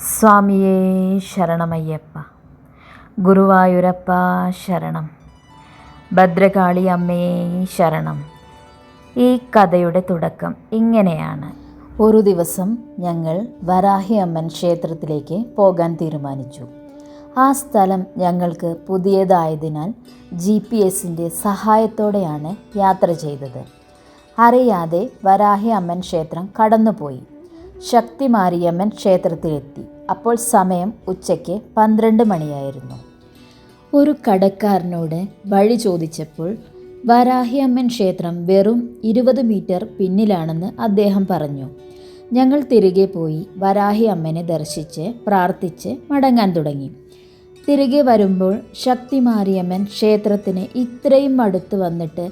സ്വാമിയേ ശരണമയ്യപ്പ. ഗുരുവായൂരപ്പ ശരണം. ഭദ്രകാളി അമ്മയെ ശരണം. ഈ കഥയുടെ തുടക്കം ഇങ്ങനെയാണ്. ഒരു ദിവസം ഞങ്ങൾ വരാഹി അമ്മൻ ക്ഷേത്രത്തിലേക്ക് പോകാൻ തീരുമാനിച്ചു. ആ സ്ഥലം ഞങ്ങൾക്ക് പുതിയതായതിനാൽ GPS-ൻ്റെ സഹായത്തോടെയാണ് യാത്ര ചെയ്തത്. അറിയാതെ വരാഹി അമ്മൻ ക്ഷേത്രം കടന്നുപോയി. ശക്തി മാരിയമ്മൻ ക്ഷേത്രത്തിലെത്തി. അപ്പോൾ സമയം ഉച്ചയ്ക്ക് 12 മണിയായിരുന്നു. ഒരു കടക്കാരനോട് വഴി ചോദിച്ചപ്പോൾ വരാഹി അമ്മൻ ക്ഷേത്രം വെറും 20 മീറ്റർ പിന്നിലാണെന്ന് അദ്ദേഹം പറഞ്ഞു. ഞങ്ങൾ തിരികെ പോയി വരാഹി അമ്മനെ ദർശിച്ച് പ്രാർത്ഥിച്ച് മടങ്ങാൻ തുടങ്ങി. തിരികെ വരുമ്പോൾ ശക്തി മാരിയമ്മൻ ക്ഷേത്രത്തിന് ഇത്രയും അടുത്ത് വന്നിട്ട്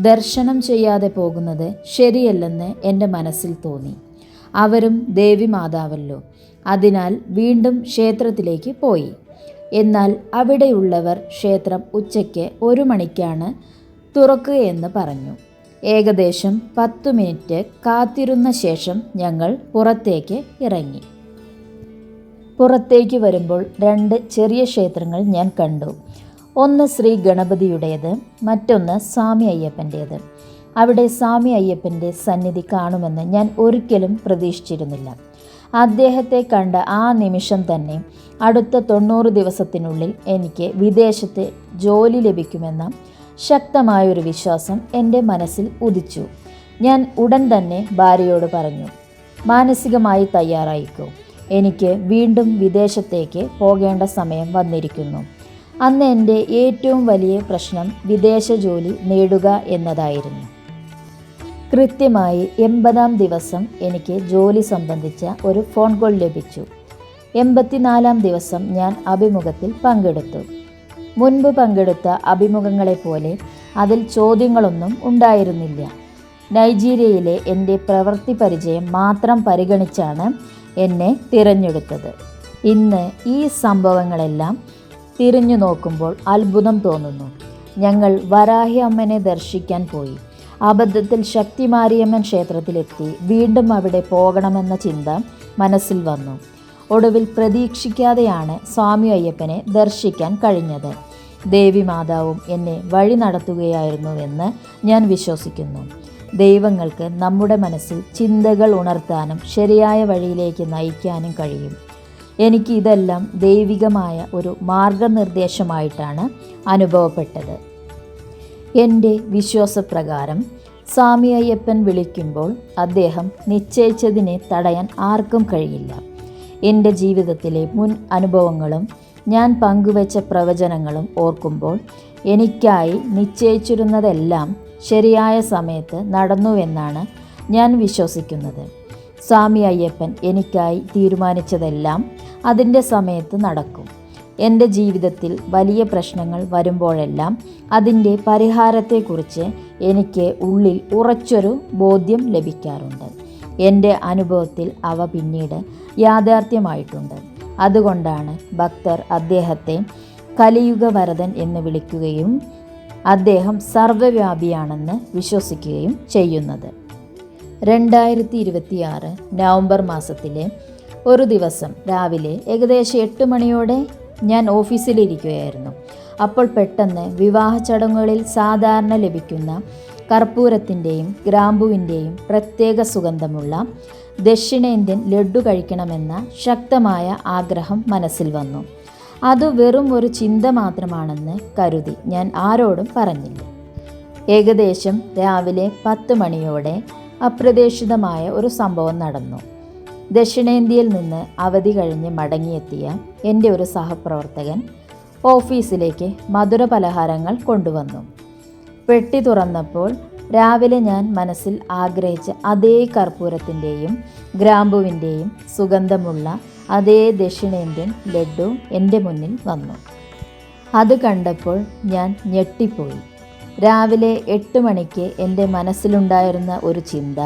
ദർശനം ചെയ്യാതെ പോകുന്നത് ശരിയല്ലെന്ന് എൻ്റെ മനസ്സിൽ തോന്നി. അവരും ദേവി മാതാവല്ലോ, അതിനാൽ വീണ്ടും ക്ഷേത്രത്തിലേക്ക് പോയി. എന്നാൽ അവിടെയുള്ളവർ ക്ഷേത്രം ഉച്ചയ്ക്ക് 1 മണിക്കാണ് തുറക്കുകയെന്ന് പറഞ്ഞു. ഏകദേശം 10 മിനിറ്റ് കാത്തിരുന്ന ശേഷം ഞങ്ങൾ പുറത്തേക്ക് ഇറങ്ങി. പുറത്തേക്ക് വരുമ്പോൾ 2 ചെറിയ ക്ഷേത്രങ്ങൾ ഞാൻ കണ്ടു. ഒന്ന് ശ്രീ ഗണപതിയുടേത്, മറ്റൊന്ന് സ്വാമി അയ്യപ്പൻ്റേത്. അവിടെ സ്വാമി അയ്യപ്പൻ്റെ സന്നിധി കാണുമെന്ന് ഞാൻ ഒരിക്കലും പ്രതീക്ഷിച്ചിരുന്നില്ല. അദ്ദേഹത്തെ കണ്ട ആ നിമിഷം തന്നെ അടുത്ത 90 ദിവസത്തിനുള്ളിൽ എനിക്ക് വിദേശത്ത് ജോലി ലഭിക്കുമെന്ന ശക്തമായൊരു വിശ്വാസം എൻ്റെ മനസ്സിൽ ഉദിച്ചു. ഞാൻ ഉടൻ തന്നെ ഭാര്യയോട് പറഞ്ഞു, മാനസികമായി തയ്യാറായിക്കോ, എനിക്ക് വീണ്ടും വിദേശത്തേക്ക് പോകേണ്ട സമയം വന്നിരിക്കുന്നു. അന്ന് എൻ്റെ ഏറ്റവും വലിയ പ്രശ്നം വിദേശ ജോലി നേടുക എന്നതായിരുന്നു. കൃത്യമായി 80-ാം ദിവസം എനിക്ക് ജോലി സംബന്ധിച്ച ഒരു ഫോൺ കോൾ ലഭിച്ചു. 84-ാം ദിവസം ഞാൻ അഭിമുഖത്തിൽ പങ്കെടുത്തു. മുൻപ് പങ്കെടുത്ത അഭിമുഖങ്ങളെപ്പോലെ അതിൽ ചോദ്യങ്ങളൊന്നും ഉണ്ടായിരുന്നില്ല. നൈജീരിയയിലെ എൻ്റെ പ്രവൃത്തി പരിചയം മാത്രം പരിഗണിച്ചാണ് എന്നെ തിരഞ്ഞെടുത്തത്. ഇന്ന് ഈ സംഭവങ്ങളെല്ലാം തിരിഞ്ഞു നോക്കുമ്പോൾ അത്ഭുതം തോന്നുന്നു. ഞങ്ങൾ വരാഹി അമ്മനെ ദർശിക്കാൻ പോയി. അബദ്ധത്തിൽ ശക്തി മാരിയമ്മൻ ക്ഷേത്രത്തിലെത്തി. വീണ്ടും അവിടെ പോകണമെന്ന ചിന്ത മനസ്സിൽ വന്നു. ഒടുവിൽ പ്രതീക്ഷിക്കാതെയാണ് സ്വാമി അയ്യപ്പനെ ദർശിക്കാൻ കഴിഞ്ഞത്. ദേവി മാതാവും എന്നെ വഴി നടത്തുകയായിരുന്നുവെന്ന് ഞാൻ വിശ്വസിക്കുന്നു. ദൈവങ്ങൾക്ക് നമ്മുടെ മനസ്സിൽ ചിന്തകൾ ഉണർത്താനും ശരിയായ വഴിയിലേക്ക് നയിക്കാനും കഴിയും. എനിക്ക് ഇതെല്ലാം ദൈവികമായ ഒരു മാർഗനിർദ്ദേശമായിട്ടാണ് അനുഭവപ്പെട്ടത്. എൻ്റെ വിശ്വാസപ്രകാരം സ്വാമി അയ്യപ്പൻ വിളിക്കുമ്പോൾ അദ്ദേഹം നിശ്ചയിച്ചതിനെ തടയാൻ ആർക്കും കഴിയില്ല. എൻ്റെ ജീവിതത്തിലെ മുൻ അനുഭവങ്ങളും ഞാൻ പങ്കുവച്ച പ്രവചനങ്ങളും ഓർക്കുമ്പോൾ എനിക്കായി നിശ്ചയിച്ചിരുന്നതെല്ലാം ശരിയായ സമയത്ത് നടന്നുവെന്നാണ് ഞാൻ വിശ്വസിക്കുന്നത്. സ്വാമി അയ്യപ്പൻ എനിക്കായി തീരുമാനിച്ചതെല്ലാം അതിൻ്റെ സമയത്ത് നടക്കും. എൻ്റെ ജീവിതത്തിൽ വലിയ പ്രശ്നങ്ങൾ വരുമ്പോഴെല്ലാം അതിൻ്റെ പരിഹാരത്തെക്കുറിച്ച് എനിക്ക് ഉള്ളിൽ ഉറച്ചൊരു ബോധ്യം ലഭിക്കാറുണ്ട്. എൻ്റെ അനുഭവത്തിൽ അവ പിന്നീട് യാഥാർത്ഥ്യമായിട്ടുണ്ട്. അതുകൊണ്ടാണ് ഭക്തർ അദ്ദേഹത്തെ കലിയുഗ വരദൻ എന്ന് വിളിക്കുകയും അദ്ദേഹം സർവ്വവ്യാപിയാണെന്ന് വിശ്വസിക്കുകയും ചെയ്യുന്നത്. 2026 നവംബർ മാസത്തിലെ ഒരു ദിവസം രാവിലെ ഏകദേശം 8 മണിയോടെ ഞാൻ ഓഫീസിലിരിക്കുകയായിരുന്നു. അപ്പോൾ പെട്ടെന്ന് വിവാഹ ചടങ്ങുകളിൽ സാധാരണ ലഭിക്കുന്ന കർപ്പൂരത്തിൻ്റെയും ഗ്രാമ്പുവിൻ്റെയും പ്രത്യേക സുഗന്ധമുള്ള ദക്ഷിണേന്ത്യൻ ലഡ്ഡു കഴിക്കണമെന്ന ശക്തമായ ആഗ്രഹം മനസ്സിൽ വന്നു. അത് വെറും ഒരു ചിന്ത മാത്രമാണെന്ന് കരുതി ഞാൻ ആരോടും പറഞ്ഞില്ല. ഏകദേശം രാവിലെ 10 മണിയോടെ അപ്രതീക്ഷിതമായ ഒരു സംഭവം നടന്നു. ദക്ഷിണേന്ത്യയിൽ നിന്ന് അവധി കഴിഞ്ഞ് മടങ്ങിയെത്തിയ എൻ്റെ ഒരു സഹപ്രവർത്തകൻ ഓഫീസിലേക്ക് മധുര പലഹാരങ്ങൾ കൊണ്ടുവന്നു. പെട്ടി തുറന്നപ്പോൾ രാവിലെ ഞാൻ മനസ്സിൽ ആഗ്രഹിച്ച അതേ കർപ്പൂരത്തിൻ്റെയും ഗ്രാമ്പുവിൻ്റെയും സുഗന്ധമുള്ള അതേ ദക്ഷിണേന്ത്യൻ ലഡ്ഡു എൻ്റെ മുന്നിൽ വന്നു. അത് കണ്ടപ്പോൾ ഞാൻ ഞെട്ടിപ്പോയി. രാവിലെ 8 മണിക്ക് എൻ്റെ മനസ്സിലുണ്ടായിരുന്ന ഒരു ചിന്ത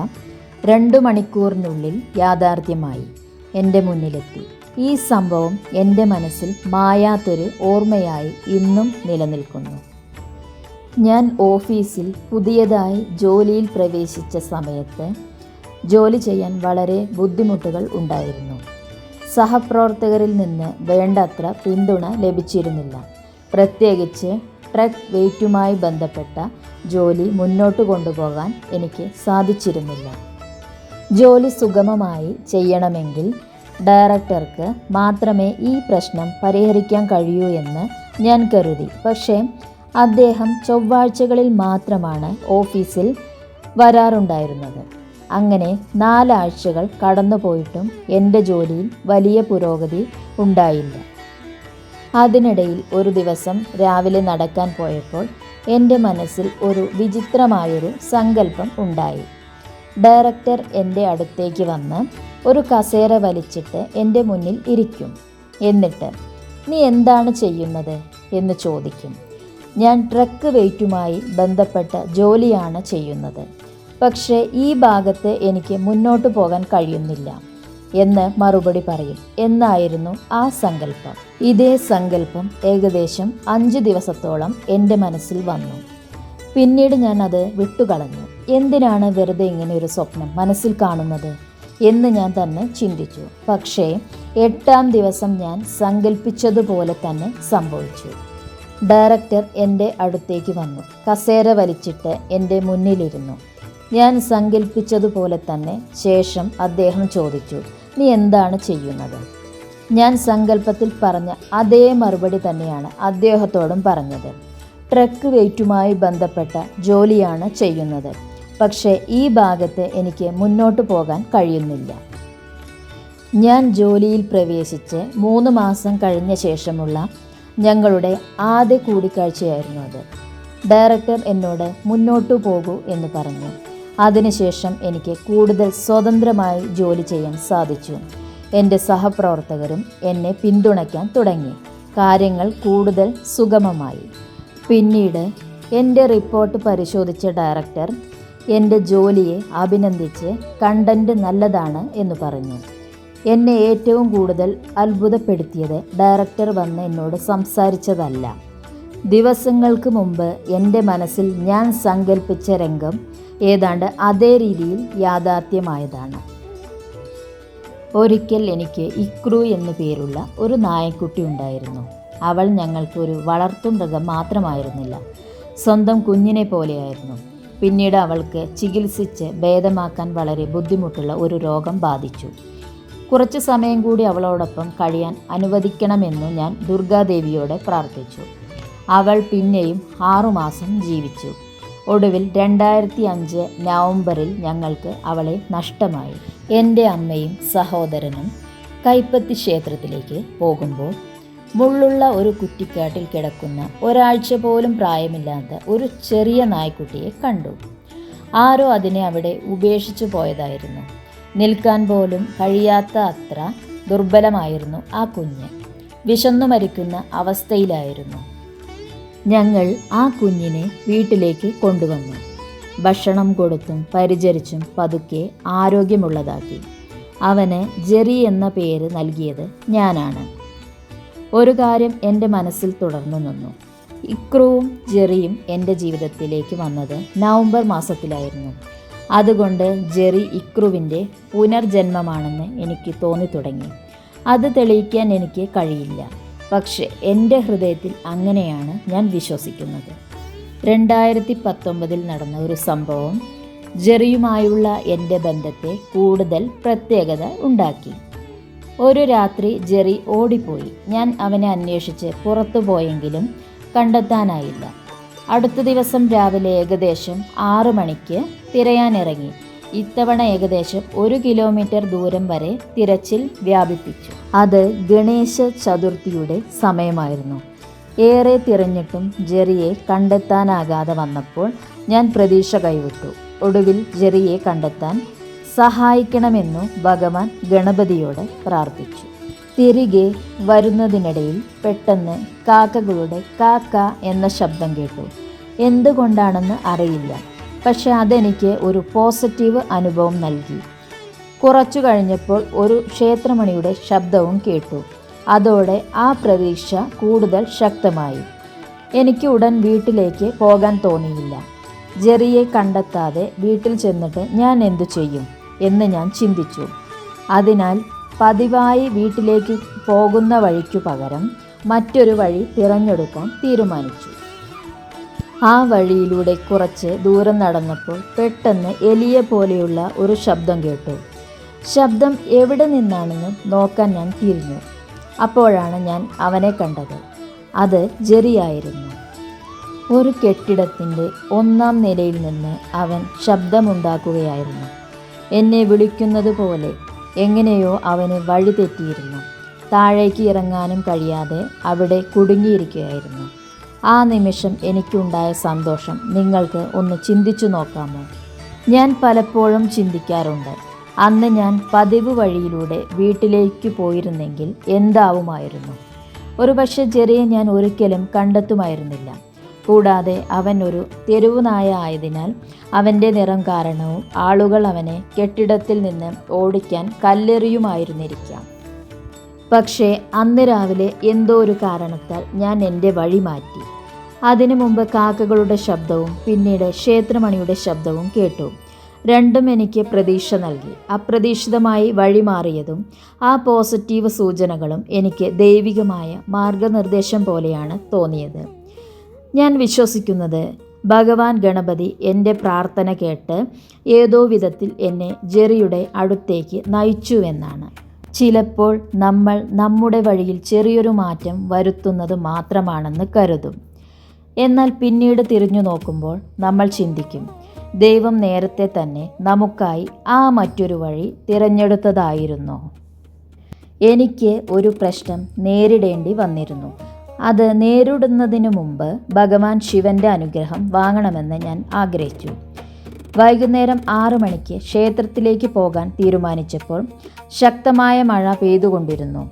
2 മണിക്കൂറിനുള്ളിൽ യാഥാർത്ഥ്യമായി എൻ്റെ മുന്നിലെത്തി. ഈ സംഭവം എൻ്റെ മനസ്സിൽ മായാത്തൊരു ഓർമ്മയായി ഇന്നും നിലനിൽക്കുന്നു. ഞാൻ ഓഫീസിൽ പുതിയതായി ജോലിയിൽ പ്രവേശിച്ച സമയത്ത് ജോലി ചെയ്യാൻ വളരെ ബുദ്ധിമുട്ടുകൾ ഉണ്ടായിരുന്നു. സഹപ്രവർത്തകരിൽ നിന്ന് വേണ്ടത്ര പിന്തുണ ലഭിച്ചിരുന്നില്ല. പ്രത്യേകിച്ച് ട്രക്ക് വെയ്റ്റുമായി ബന്ധപ്പെട്ട ജോലി മുന്നോട്ട് കൊണ്ടുപോകാൻ എനിക്ക് സാധിച്ചിരുന്നില്ല. ജോലി സുഗമമായി ചെയ്യണമെങ്കിൽ ഡയറക്ടർക്ക് മാത്രമേ ഈ പ്രശ്നം പരിഹരിക്കാൻ കഴിയൂ എന്ന് ഞാൻ കരുതി. പക്ഷേ അദ്ദേഹം ചൊവ്വാഴ്ചകളിൽ മാത്രമാണ് ഓഫീസിൽ വരാറുണ്ടായിരുന്നത്. അങ്ങനെ 4 ആഴ്ചകൾ കടന്നുപോയിട്ടും എൻ്റെ ജോലിയിൽ വലിയ പുരോഗതി ഉണ്ടായില്ല. അതിനിടയിൽ ഒരു ദിവസം രാവിലെ നടക്കാൻ പോയപ്പോൾ എൻ്റെ മനസ്സിൽ ഒരു വിചിത്രമായൊരു സങ്കല്പം ഉണ്ടായി. ഡയറക്ടർ എൻ്റെ അടുത്തേക്ക് വന്ന് ഒരു കസേര വലിച്ചിട്ട് എൻ്റെ മുന്നിൽ ഇരിക്കും. എന്നിട്ട് "നീ എന്താണ് ചെയ്യുന്നത്?" എന്ന് ചോദിക്കും. "ഞാൻ ട്രക്ക് വെയ്റ്റുമായി ബന്ധപ്പെട്ട ജോലിയാണ് ചെയ്യുന്നത്. പക്ഷേ ഈ ഭാഗത്ത് എനിക്ക് മുന്നോട്ട് പോകാൻ കഴിയുന്നില്ല" എന്ന് മറുപടി പറയും. എന്നായിരുന്നു ആ സങ്കല്പം. ഇതേ സങ്കല്പം ഏകദേശം 5 ദിവസത്തോളം എൻ്റെ മനസ്സിൽ വന്നു. പിന്നീട് ഞാൻ അത് വിട്ടുകളഞ്ഞു. എന്തിനാണ് വെറുതെ ഇങ്ങനെ ഒരു സ്വപ്നം മനസ്സിൽ കാണുന്നത് എന്ന് ഞാൻ തന്നെ ചിന്തിച്ചു. പക്ഷേ 8-ാം ദിവസം ഞാൻ സങ്കല്പിച്ചതുപോലെ തന്നെ സംഭവിച്ചു. ഡയറക്ടർ എൻ്റെ അടുത്തേക്ക് വന്നു. കസേര വലിച്ചിട്ട് എൻ്റെ മുന്നിലിരുന്നു. ഞാൻ സങ്കല്പിച്ചതുപോലെ തന്നെ. ശേഷം അദ്ദേഹം ചോദിച്ചു, "നീ എന്താണ് ചെയ്യുന്നത്?" ഞാൻ സങ്കല്പത്തിൽ പറഞ്ഞ അതേ മറുപടി തന്നെയാണ് അദ്ദേഹത്തോടും പറഞ്ഞത്. ട്രക്ക് വെയ്റ്റുമായി ബന്ധപ്പെട്ട ജോലിയാണ് ചെയ്യുന്നത്. പക്ഷേ ഈ ഭാഗത്ത് എനിക്ക് മുന്നോട്ട് പോകാൻ കഴിയുന്നില്ല. ഞാൻ ജോലിയിൽ പ്രവേശിച്ച് 3 മാസം കഴിഞ്ഞ ശേഷമുള്ള ഞങ്ങളുടെ ആദ്യ കൂടിക്കാഴ്ചയായിരുന്നു അത്. ഡയറക്ടർ എന്നോട് "മുന്നോട്ടു പോകൂ" എന്ന് പറഞ്ഞു. അതിനുശേഷം എനിക്ക് കൂടുതൽ സ്വതന്ത്രമായി ജോലി ചെയ്യാൻ സാധിച്ചു. എൻ്റെ സഹപ്രവർത്തകരും എന്നെ പിന്തുണയ്ക്കാൻ തുടങ്ങി. കാര്യങ്ങൾ കൂടുതൽ സുഗമമായി. പിന്നീട് എൻ്റെ റിപ്പോർട്ട് പരിശോധിച്ച ഡയറക്ടർ എൻ്റെ ജോലിയെ അഭിനന്ദിച്ച് കണ്ടന്റ് നല്ലതാണ് എന്ന് പറഞ്ഞു. എന്നെ ഏറ്റവും കൂടുതൽ അത്ഭുതപ്പെടുത്തിയത് ഡയറക്ടർ വന്ന് എന്നോട് സംസാരിച്ചതല്ല. ദിവസങ്ങൾക്ക് മുമ്പ് എൻ്റെ മനസ്സിൽ ഞാൻ സങ്കല്പിച്ച രംഗം ഏതാണ്ട് അതേ രീതിയിൽ യാഥാർത്ഥ്യമായതാണ്. ഒരിക്കൽ എനിക്ക് ഇക്രു എന്നു പേരുള്ള ഒരു നായക്കുട്ടി ഉണ്ടായിരുന്നു. അവൾ ഞങ്ങൾക്ക് ഒരു വളർത്തുമൃഗം മാത്രമായിരുന്നില്ല, സ്വന്തം കുഞ്ഞിനെ പോലെയായിരുന്നു. പിന്നീട് അവൾക്ക് ചികിത്സിച്ച് ഭേദമാക്കാൻ വളരെ ബുദ്ധിമുട്ടുള്ള ഒരു രോഗം ബാധിച്ചു. കുറച്ച് സമയം കൂടി അവളോടൊപ്പം കഴിയാൻ അനുവദിക്കണമെന്നു ഞാൻ ദുർഗാദേവിയോട് പ്രാർത്ഥിച്ചു. അവൾ പിന്നെയും 6 മാസം ജീവിച്ചു. ഒടുവിൽ 2005 നവംബറിൽ ഞങ്ങൾക്ക് അവളെ നഷ്ടമായി. എൻ്റെ അമ്മയും സഹോദരനും കൈപ്പത്തി ക്ഷേത്രത്തിലേക്ക് പോകുമ്പോൾ മുള്ളുള്ള ഒരു കുറ്റിക്കാട്ടിൽ കിടക്കുന്ന ഒരാഴ്ച പോലും പ്രായമില്ലാത്ത ഒരു ചെറിയ നായ്ക്കുട്ടിയെ കണ്ടു. ആരോ അതിനെ അവിടെ ഉപേക്ഷിച്ചു പോയതായിരുന്നു. നിൽക്കാൻ പോലും കഴിയാത്ത അത്ര ദുർബലമായിരുന്നു ആ കുഞ്ഞ്. വിശന്നു മരിക്കുന്ന അവസ്ഥയിലായിരുന്നു. ഞങ്ങൾ ആ കുഞ്ഞിനെ വീട്ടിലേക്ക് കൊണ്ടുവന്നു. ഭക്ഷണം കൊടുത്തും പരിചരിച്ചും പതുക്കെ ആരോഗ്യമുള്ളതാക്കി. അവന് ജെറി എന്ന പേര് നൽകിയത് ഞാനാണ്. ഒരു കാര്യം എൻ്റെ മനസ്സിൽ തുടർന്നു നിന്നു. ഇക്രുവും ജെറിയും എൻ്റെ ജീവിതത്തിലേക്ക് വന്നത് നവംബർ മാസത്തിലായിരുന്നു. അതുകൊണ്ട് ജെറി ഇക്രുവിൻ്റെ പുനർജന്മമാണെന്ന് എനിക്ക് തോന്നി തുടങ്ങി. അത് തെളിയിക്കാൻ എനിക്ക് കഴിയില്ല, പക്ഷെ എൻ്റെ ഹൃദയത്തിൽ അങ്ങനെയാണ് ഞാൻ വിശ്വസിക്കുന്നത്. 2019 നടന്ന ഒരു സംഭവം ജെറിയുമായുള്ള എൻ്റെ ബന്ധത്തെ കൂടുതൽ പ്രത്യേകത ഉണ്ടാക്കി. ഒരു രാത്രി ജെറി ഓടിപ്പോയി. ഞാൻ അവനെ അന്വേഷിച്ച് പുറത്തു പോയെങ്കിലും കണ്ടെത്താനായില്ല. അടുത്ത ദിവസം രാവിലെ ഏകദേശം 6 മണിക്ക് തിരയാനിറങ്ങി. ഇത്തവണ ഏകദേശം 1 കിലോമീറ്റർ ദൂരം വരെ തിരച്ചിൽ വ്യാപിപ്പിച്ചു. അത് ഗണേശ ചതുർത്ഥിയുടെ സമയമായിരുന്നു. ഏറെ തിരഞ്ഞിട്ടും ജെറിയെ കണ്ടെത്താനാകാതെ വന്നപ്പോൾ ഞാൻ പ്രതീക്ഷ കൈവിട്ടു. ഒടുവിൽ ജെറിയെ കണ്ടെത്താൻ സഹായിക്കണമെന്നു ഭഗവാൻ ഗണപതിയോട് പ്രാർത്ഥിച്ചു. തിരികെ വരുന്നതിനിടയിൽ പെട്ടെന്ന് കാക്കകളുടെ കാക്ക എന്ന ശബ്ദം കേട്ടു. എന്തുകൊണ്ടാണെന്ന് അറിയില്ല, പക്ഷെ അതെനിക്ക് ഒരു പോസിറ്റീവ് അനുഭവം നൽകി. കുറച്ചു കഴിഞ്ഞപ്പോൾ ഒരു ക്ഷേത്രമണിയുടെ ശബ്ദവും കേട്ടു. അതോടെ ആ പ്രതീക്ഷ കൂടുതൽ ശക്തമായി. എനിക്ക് ഉടൻ വീട്ടിലേക്ക് പോകാൻ തോന്നിയില്ല. ജെറിയെ കണ്ടെത്താതെ വീട്ടിൽ ചെന്നിട്ട് ഞാൻ എന്തു ചെയ്യും എന്ന് ഞാൻ ചിന്തിച്ചു. അതിനാൽ പതിവായി വീട്ടിലേക്ക് പോകുന്ന വഴിക്കു പകരം മറ്റൊരു വഴി തിരഞ്ഞെടുക്കാൻ തീരുമാനിച്ചു. ആ വഴിയിലൂടെ കുറച്ച് ദൂരം നടന്നപ്പോൾ പെട്ടെന്ന് എലിയെ പോലെയുള്ള ഒരു ശബ്ദം കേട്ടു. ശബ്ദം എവിടെ നിന്നാണെന്ന് നോക്കാൻ ഞാൻ തിരിഞ്ഞു. അപ്പോഴാണ് ഞാൻ അവനെ കണ്ടത്. അത് ജെറിയായിരുന്നു. ഒരു കെട്ടിടത്തിൻ്റെ 1-ാം നിലയിൽ നിന്ന് അവൻ ശബ്ദമുണ്ടാക്കുകയായിരുന്നു. എന്നെ വിളിക്കുന്നത് പോലെ. എങ്ങനെയോ അവന് വഴി തെറ്റിയിരുന്നു. താഴേക്ക് ഇറങ്ങാനും കഴിയാതെ അവിടെ കുടുങ്ങിയിരിക്കുകയായിരുന്നു. ആ നിമിഷം എനിക്കുണ്ടായ സന്തോഷം നിങ്ങൾക്ക് ഒന്ന് ചിന്തിച്ചു നോക്കാമോ? ഞാൻ പലപ്പോഴും ചിന്തിക്കാറുണ്ട്, അന്ന് ഞാൻ പതിവ് വഴിയിലൂടെ വീട്ടിലേക്ക് പോയിരുന്നെങ്കിൽ എന്താവുമായിരുന്നു. ഒരുപക്ഷെ ജെറിയെ ഞാൻ ഒരിക്കലും കണ്ടെത്തുമായിരുന്നില്ല. കൂടാതെ അവൻ ഒരു തെരുവു നായ ആയതിനാൽ അവൻ്റെ നിറം കാരണവും ആളുകൾ അവനെ കെട്ടിടത്തിൽ നിന്ന് ഓടിക്കാൻ കല്ലെറിയുമായിരുന്നിരിക്കാം. പക്ഷേ അന്ന് രാവിലെ എന്തോ ഒരു കാരണത്താൽ ഞാൻ എൻ്റെ വഴി മാറ്റി. അതിനു മുമ്പ് കാക്കകളുടെ ശബ്ദവും പിന്നീട് ക്ഷേത്രമണിയുടെ ശബ്ദവും കേട്ടു. രണ്ടും എനിക്ക് പ്രതീക്ഷ നൽകി. അപ്രതീക്ഷിതമായി വഴിമാറിയതും ആ പോസിറ്റീവ് സൂചനകളും എനിക്ക് ദൈവികമായ മാർഗനിർദ്ദേശം പോലെയാണ് തോന്നിയത്. ഞാൻ വിശ്വസിക്കുന്നത് ഭഗവാൻ ഗണപതി എൻ്റെ പ്രാർത്ഥന കേട്ട് ഏതോ വിധത്തിൽ എന്നെ ജെറിയുടെ അടുത്തേക്ക് നയിച്ചുവെന്നാണ്. ചിലപ്പോൾ നമ്മൾ നമ്മുടെ വഴിയിൽ ചെറിയൊരു മാറ്റം വരുത്തുന്നത് മാത്രമാണെന്ന് കരുതും. എന്നാൽ പിന്നീട് തിരിഞ്ഞു നോക്കുമ്പോൾ നമ്മൾ ചിന്തിക്കും, ദൈവം നേരത്തെ തന്നെ നമുക്കായി ആ മറ്റൊരു വഴി തിരഞ്ഞെടുത്തതായിരുന്നോ? എനിക്ക് ഒരു പ്രശ്നം നേരിടേണ്ടി വന്നിരുന്നു. അത് നേരിടുന്നതിനു മുമ്പ് ഭഗവാൻ ശിവൻ്റെ അനുഗ്രഹം വാങ്ങണമെന്ന് ഞാൻ ആഗ്രഹിച്ചു. വൈകുന്നേരം 6 മണിക്ക് ക്ഷേത്രത്തിലേക്ക് പോകാൻ തീരുമാനിച്ചപ്പോൾ ശക്തമായ മഴ പെയ്തുകൊണ്ടിരുന്നു.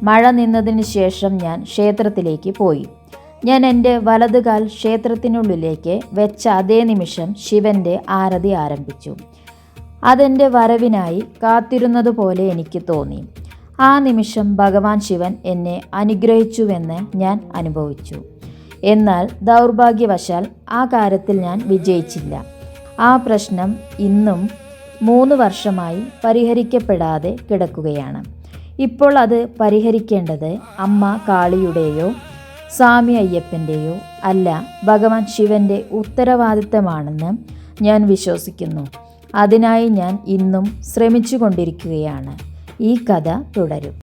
മഴ നിന്നതിന് ശേഷം ഞാൻ ക്ഷേത്രത്തിലേക്ക് പോയി. ഞാൻ എൻ്റെ വലതുകാൽ ക്ഷേത്രത്തിനുള്ളിലേക്ക് വെച്ച അതേ നിമിഷം ശിവൻ്റെ ആരതി ആരംഭിച്ചു. അതെൻ്റെ വരവിനായി കാത്തിരുന്നതുപോലെ എനിക്ക് തോന്നി. ആ നിമിഷം ഭഗവാൻ ശിവൻ എന്നെ അനുഗ്രഹിച്ചുവെന്ന് ഞാൻ അനുഭവിച്ചു. എന്നാൽ ദൗർഭാഗ്യവശാൽ ആ കാര്യത്തിൽ ഞാൻ വിജയിച്ചില്ല. ആ പ്രശ്നം ഇന്നും 3 വർഷമായി പരിഹരിക്കപ്പെടാതെ കിടക്കുകയാണ്. ഇപ്പോൾ അത് പരിഹരിക്കേണ്ടത് അമ്മ കാളിയുടെയോ സ്വാമി അയ്യപ്പൻ്റെയോ അല്ല, ഭഗവാൻ ശിവൻ്റെ ഉത്തരവാദിത്തമാണെന്ന് ഞാൻ വിശ്വസിക്കുന്നു. അതിനായി ഞാൻ ഇന്നും ശ്രമിച്ചു കൊണ്ടിരിക്കുകയാണ്. ഈ കഥ തുടരും.